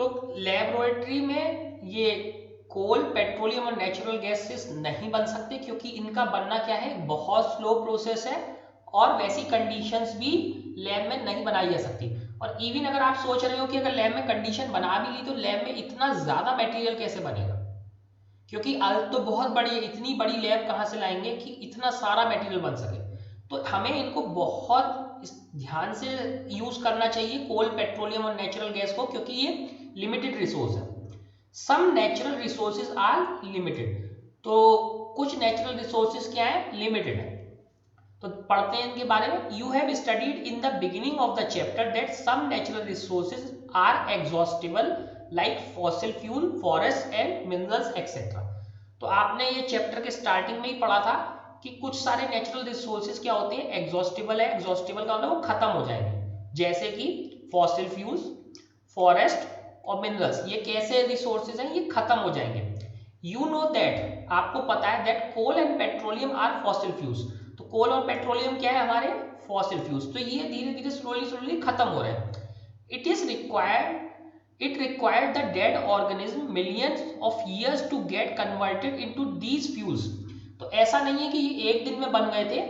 तो लेबोरेटरी में ये कोल, पेट्रोलियम और नेचुरल गैसेस नहीं बन सकते, क्योंकि इनका बनना क्या है, बहुत स्लो प्रोसेस है और वैसी कंडीशंस भी लैब में नहीं बनाई जा सकती। और इवन अगर आप सोच रहे हो कि अगर लैब में कंडीशन बना भी ली तो लैब में इतना ज्यादा मटेरियल कैसे बनेगा, क्योंकि अर्थ तो बहुत बड़ी है, इतनी बड़ी लैब कहाँ से लाएंगे कि इतना सारा मटेरियल बन सके। तो हमें इनको बहुत ध्यान से यूज करना चाहिए, कोल, पेट्रोलियम और नेचुरल गैस को, क्योंकि ये लिमिटेड रिसोर्स है। Some natural resources are limited, तो कुछ नेचुरल रिसोर्सेज क्या है, लिमिटेड है। तो पढ़ते हैं इनके बारे में। You have studied in the beginning of the chapter that some natural resources are exhaustible like fossil fuel, forest and minerals etcetera. तो आपने ये चैप्टर के स्टार्टिंग में ही पढ़ा था कि कुछ सारे नेचुरल रिसोर्सेज क्या होते हैं, एग्जॉस्टिबल है। एग्जॉस्टिबल का मतलब वो खत्म हो जाएंगे, जैसे कि फॉसिल फ्यूल्स, फॉरेस्ट और मिनरल्स। ये कैसे रिसोर्सेज हैं, ये खत्म हो जाएंगे। यू नो दैट, आपको पता है, that coal and petroleum are fossil fuels. तो कोल और पेट्रोलियम क्या है, हमारे फॉसिल फ्यूल्स। तो ये धीरे धीरे स्लोली खत्म हो रहे हैं। It required the dead organism millions of years to get converted into these fuels. तो ऐसा नहीं है कि ये एक दिन में बन गए थे,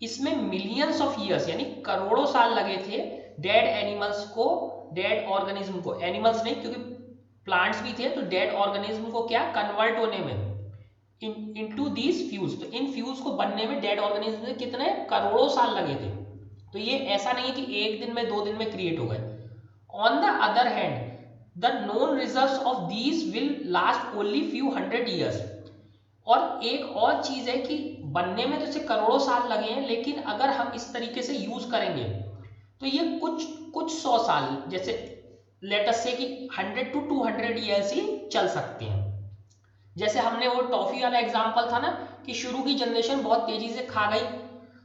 इसमें मिलियंस ऑफ ईयर्स यानी करोड़ों साल लगे थे डेड एनिमल्स को, डेड ऑर्गेनिज्म को, एनिमल्स नहीं क्योंकि प्लांट्स भी थे, तो डेड ऑर्गेनिज्म को क्या कन्वर्ट होने में इनटू दीज फ्यूल्स। तो इन फ्यूल्स को बनने में डेड ऑर्गेनिज्म में कितने करोड़ों साल लगे थे। तो ये ऐसा नहीं है कि एक दिन में, दो दिन में क्रिएट हो गए। On the other hand, the known results of these will last only few hundred years. और एक और चीज है कि बनने में तो इसे करोड़ों साल लगे हैं, लेकिन अगर हम इस तरीके से यूज करेंगे तो ये कुछ कुछ 100 साल, जैसे लेट अस से कि 100 to 200 ईयर्स ही चल सकते हैं। जैसे हमने वो टॉफी वाला एग्जांपल था ना कि शुरू की जनरेशन बहुत तेजी से खा गई,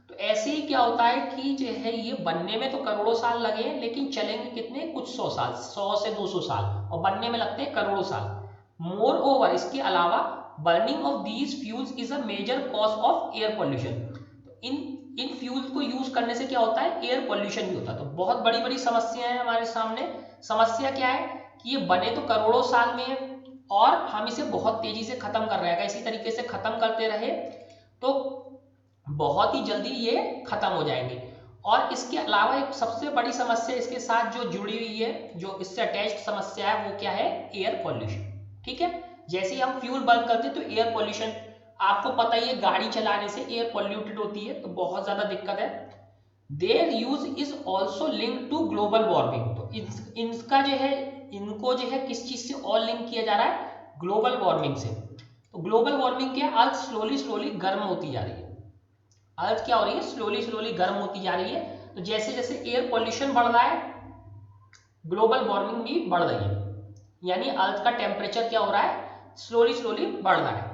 तो ऐसे ही क्या होता है कि जो है ये बनने में तो करोड़ों साल लगे हैं, लेकिन चलेंगे कितने, कुछ 100 साल, 100 से 200 साल, और बनने में लगते हैं करोड़ों साल। मोर ओवर, इसके अलावा burning of these fuels is a major cause of air pollution. तो इन फ्यूल्स को यूज करने से क्या होता है, एयर पॉल्यूशन भी होता है। तो बहुत बड़ी बड़ी समस्या है हमारे सामने। समस्या क्या है कि ये बने तो करोड़ों साल में है और हम इसे बहुत तेजी से खत्म कर रहे हैं। इसी तरीके से खत्म करते रहे तो बहुत ही जल्दी ये खत्म हो जाएंगे। और इसके अलावा एक सबसे बड़ी समस्या इसके साथ जो जुड़ी हुई है, जो इससे अटैच्ड समस्या है, वो क्या है, एयर पॉल्यूशन। ठीक है, जैसे ही हम फ्यूल बर्न करते हैं तो एयर पॉल्यूशन, आपको पता ही है गाड़ी चलाने से एयर पॉल्यूटेड होती है, तो बहुत ज्यादा दिक्कत है। Their use is also link to global warming. तो इनका जो है, इनको जो है किस चीज से और लिंक किया जा रहा है, ग्लोबल वार्मिंग से। तो ग्लोबल वार्मिंग क्या, अर्थ स्लोली गर्म होती जा रही है। अर्थ क्या हो रही है, स्लोली गर्म होती जा रही है। तो जैसे जैसे एयर पॉल्यूशन बढ़ रहा है, ग्लोबल वार्मिंग भी बढ़ रही है, यानी अर्थ का टेम्परेचर क्या हो रहा है, स्लोली बढ़ रहा है।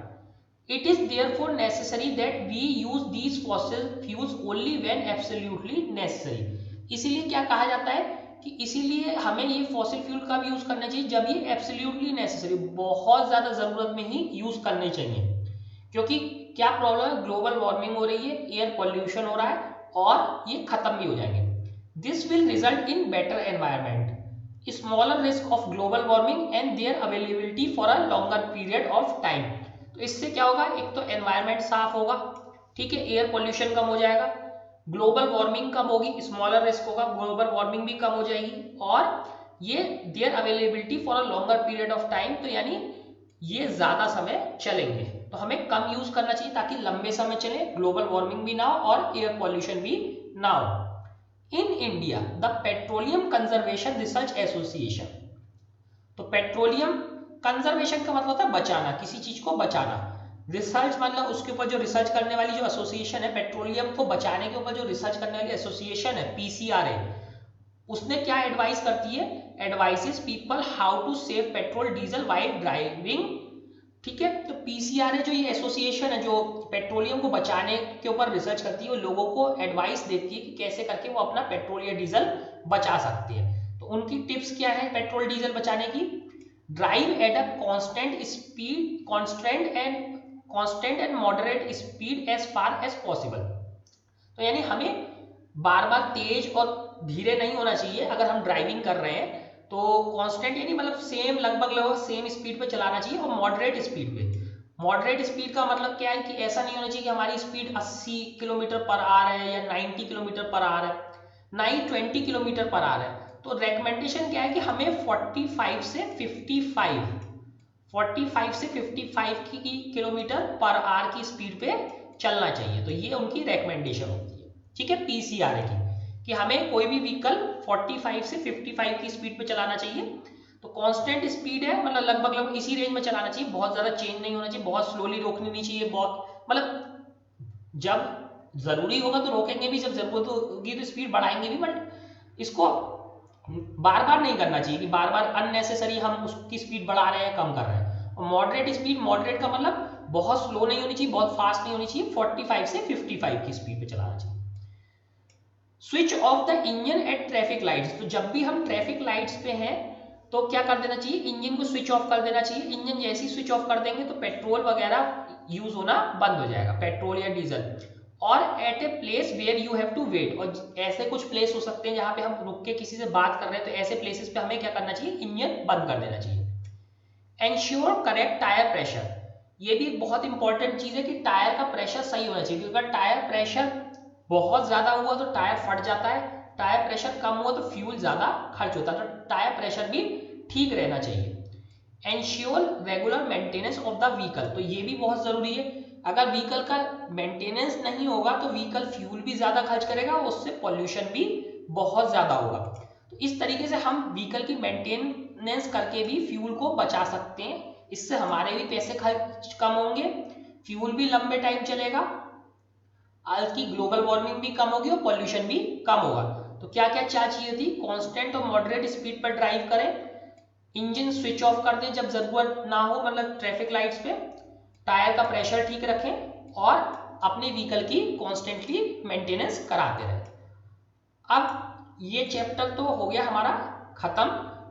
It is therefore necessary that we use these fossil fuels only when absolutely necessary. इसीलिए क्या कहा जाता है कि इसीलिए हमें ये फॉसिल फ्यूल का भी यूज करना चाहिए जब ये एब्सोल्युटली नेसेसरी, बहुत ज्यादा जरूरत में ही यूज करने चाहिए। क्योंकि क्या प्रॉब्लम है, ग्लोबल वार्मिंग हो रही है, एयर पॉल्यूशन हो रहा है और ये खत्म भी हो जाएंगे। This will result in better environment, smaller risk of global warming and their availability for a longer period of time. तो इससे क्या होगा, एक तो एनवायरमेंट साफ होगा, ठीक है, एयर पोल्यूशन कम हो जाएगा, ग्लोबल वार्मिंग कम होगी, स्मॉलर रिस्क होगा, ग्लोबल वार्मिंग भी कम हो जाएगी, और ये their availability for a longer period of time, तो यानी ये ज्यादा समय चलेंगे। तो हमें कम यूज करना चाहिए ताकि लंबे समय चले, ग्लोबल वार्मिंग भी ना हो और एयर पॉल्यूशन भी ना हो। In India the petroleum conservation research association, तो पेट्रोलियम कंजर्वेशन का मतलब होता है बचाना, किसी चीज को बचाना। रिसर्च मतलब उसके ऊपर जो रिसर्च करने वाली जो एसोसिएशन है, पेट्रोलियम को बचाने के ऊपर जो रिसर्च करने वाली एसोसिएशन है, पीसीआरए, उसने क्या एडवाइस करती है, advises people how to save petrol diesel while driving. ठीक है, तो पीसीआरए जो ये एसोसिएशन है जो पेट्रोलियम को बचाने के ऊपर रिसर्च करती है, वो लोगों को एडवाइस देती है कि कैसे करके वो अपना पेट्रोल या डीजल बचा सकते हैं। तो उनकी टिप्स क्या है पेट्रोल डीजल बचाने की, drive at a constant and moderate speed as far as possible. तो यानी हमें बार बार तेज और धीरे नहीं होना चाहिए अगर हम ड्राइविंग कर रहे हैं, तो कांस्टेंट यानी मतलब सेम लगभग सेम स्पीड पे चलाना चाहिए और मॉडरेट स्पीड पे। मॉडरेट स्पीड का मतलब क्या है कि ऐसा नहीं होना चाहिए कि हमारी स्पीड 80 किलोमीटर पर आवर है या 90 किलोमीटर पर आवर है, ना ही 20 किलोमीटर पर आवर है। तो रेकमेंडेशन क्या है कि हमें 45 से 55 की किलोमीटर पर आवर की स्पीड पे चलना चाहिए। तो ये उनकी रेकमेंडेशन होती है, ठीक है, पीसीआर की, कि हमें कोई भी व्हीकल 45 से 55 की स्पीड पे चलाना चाहिए। तो कांस्टेंट स्पीड है, मतलब लगभग इसी रेंज में चलाना चाहिए, बहुत ज्यादा चेंज नहीं होना चाहिए, बहुत स्लोली रोकनी नहीं चाहिए, बहुत मतलब जब जरूरी होगा तो रोकेंगे भी, जब जरूरत होगी तो स्पीड बढ़ाएंगे भी, बट इसको बार बार नहीं करना चाहिए कि बार बार अननेसेसरी हम उसकी स्पीड बढ़ा रहे हैं, कम कर रहे हैं। और मॉडरेट स्पीड, मॉडरेट का मतलब बहुत स्लो नहीं होनी चाहिए, बहुत फास्ट नहीं होनी चाहिए, 45 से 55 की स्पीड पे चलाना चाहिए। Switch off the engine at traffic lights, तो जब भी हम ट्रैफिक लाइट्स पे हैं तो क्या कर देना चाहिए, इंजन को स्विच ऑफ कर देना चाहिए। इंजन जैसे ही स्विच ऑफ कर देंगे तो पेट्रोल वगैरह यूज होना बंद हो जाएगा, पेट्रोल या डीजल। और at a place where you have to wait, और ऐसे कुछ प्लेस हो सकते हैं जहां पे हम रुक के किसी से बात कर रहे हैं, तो ऐसे प्लेसेस पे हमें क्या करना चाहिए, इंजन बंद कर देना चाहिए। एंश्योर करेक्ट टायर प्रेशर, ये भी एक बहुत इंपॉर्टेंट चीज है कि टायर का प्रेशर सही होना चाहिए, क्योंकि अगर टायर प्रेशर बहुत ज्यादा हुआ तो टायर फट जाता है, टायर प्रेशर कम हुआ तो फ्यूल ज्यादा खर्च होता है, तो टायर प्रेशर भी ठीक रहना चाहिए। Ensure regular maintenance of the vehicle, तो ये भी बहुत जरूरी है, अगर व्हीकल का मेंटेनेंस नहीं होगा तो व्हीकल फ्यूल भी ज्यादा खर्च करेगा और उससे पॉल्यूशन भी बहुत ज्यादा होगा। तो इस तरीके से हम व्हीकल की मेंटेनेंस करके भी फ्यूल को बचा सकते हैं, इससे हमारे भी पैसे खर्च कम होंगे, फ्यूल भी लंबे टाइम चलेगा, अर्थ की ग्लोबल वार्मिंग भी कम होगी और पॉल्यूशन भी कम होगा। तो क्या क्या चार चीजें थी, कांस्टेंट और मॉडरेट स्पीड पर ड्राइव करें, इंजन स्विच ऑफ कर दें जब जरूरत ना हो, मतलब ट्रैफिक लाइट्स पे, टायर का प्रेशर ठीक रखें और अपने व्हीकल की कॉन्स्टेंटली मेंटेनेंस कराते रहें। अब ये चैप्टर तो हो गया हमारा खत्म,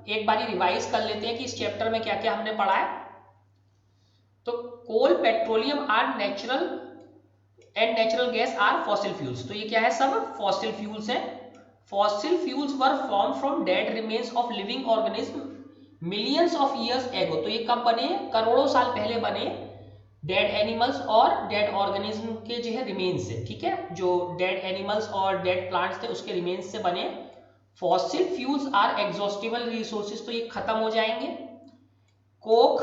एक बारी रिवाइज कर लेते हैं कि इस चैप्टर में क्या क्या हमने पढ़ा है। तो coal, petroleum are natural and natural gas are fossil fuels, तो ये क्या है, सब फॉसिल फ्यूल्स हैं। Fossil fuels were formed from dead remains of living organism millions of years ago, तो ये कब बने, करोड़ों साल पहले बने, डेड एनिमल्स और डेड ऑर्गेनिज्म के जो है रिमेन्स से, ठीक है, जो डेड एनिमल्स और डेड प्लांट्स थे उसके रिमेन्स से बने। Fossil fuels are exhaustible resources, तो ये खत्म हो जाएंगे। Coke,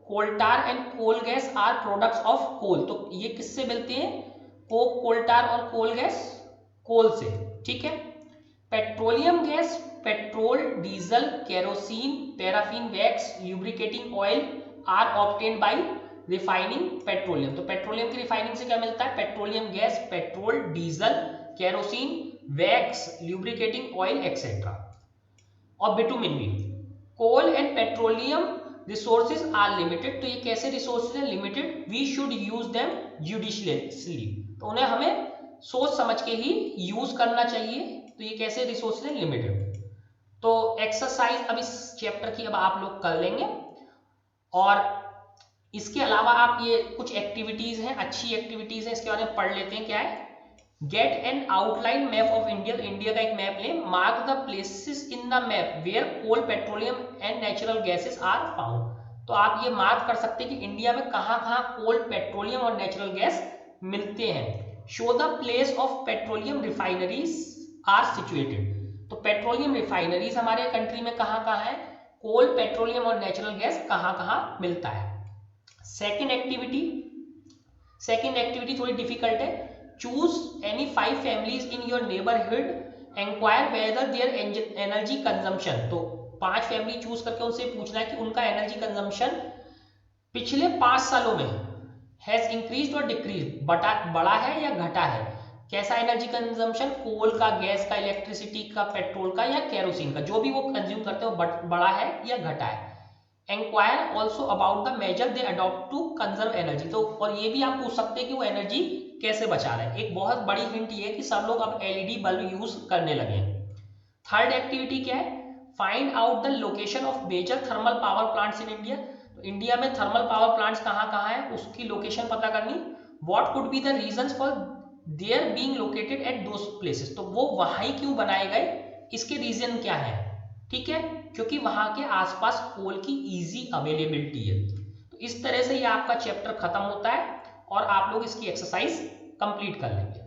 coal tar and coal gas are products of coal, तो ये किससे मिलते हैं, कोक, कोल्टार और कोल गैस कोल से, ठीक है। Petroleum gas, petrol, diesel, kerosene, paraffin wax, lubricating oil are obtained by refining petroleum, तो पेट्रोलियम की रिफाइनिंग से क्या मिलता है, petroleum gas, petrol, diesel, kerosene, wax, lubricating oil etcetera, और बिटुमिन भी। Coal and petroleum resources are limited, तो ये कैसे रिसोर्सेज है, limited, we should use them judiciously, तो उन्हें हमें सोच समझ के ही यूज करना चाहिए, तो ये कैसे रिसोर्सेज है, लिमिटेड। तो एक्सरसाइज अब इस चैप्टर की अब आप लोग कर लेंगे, और इसके अलावा आप ये कुछ एक्टिविटीज हैं, अच्छी एक्टिविटीज हैं, इसके बारे में पढ़ लेते हैं। क्या है, get an outline map of India, तो इंडिया का एक मैप लें, mark the places in the map where coal, petroleum and natural gases are found, तो आप ये मार्क कर सकते हैं कि इंडिया में कहाँ कहाँ कोल, पेट्रोलियम और नेचुरल गैस मिलते हैं। Show the place of petroleum refineries are situated, तो पेट्रोलियम रिफाइनरीज हमारे कंट्री में कहाँ कहाँ है, कोल, पेट्रोलियम और नेचुरल गैस कहाँ कहाँ मिलता है। सेकेंड एक्टिविटी थोड़ी डिफिकल्ट है, choose any 5 families in your neighbourhood, inquire whether their energy consumption, तो 5 फैमिली चूज करके उनसे पूछना है कि उनका एनर्जी कंजम्पशन पिछले 5 सालों में हैज इंक्रीज और डिक्रीज, बढ़ा है या घटा है, कैसा एनर्जी कंजम्पशन, कोल का, गैस का, इलेक्ट्रिसिटी का, पेट्रोल का या केरोसिन का, जो भी वो कंज्यूम करते हो बढ़ा है या घटा है। Inquire also about the measure they adopt to conserve energy, तो और ये भी आप पूछ सकते हैं कि वो एनर्जी कैसे बचा रहे हैं। एक बहुत बड़ी हिंट ये है कि सब लोग अब एलईडी बल्ब यूज करने लगे हैं। थर्ड एक्टिविटी क्या है, find out the location of major thermal power plants in India, तो इंडिया में थर्मल पावर प्लांट्स कहाँ कहाँ है उसकी लोकेशन पता करनी। What could be the reasons for their being located at those places, तो वो वहां ही क्यों बनाए गए, इसके रीजन क्या है, ठीक है। क्योंकि वहां के आसपास कोल की इजी अवेलेबिलिटी है। तो इस तरह से ये आपका चैप्टर खत्म होता है और आप लोग इसकी एक्सरसाइज कंप्लीट कर लेंगे।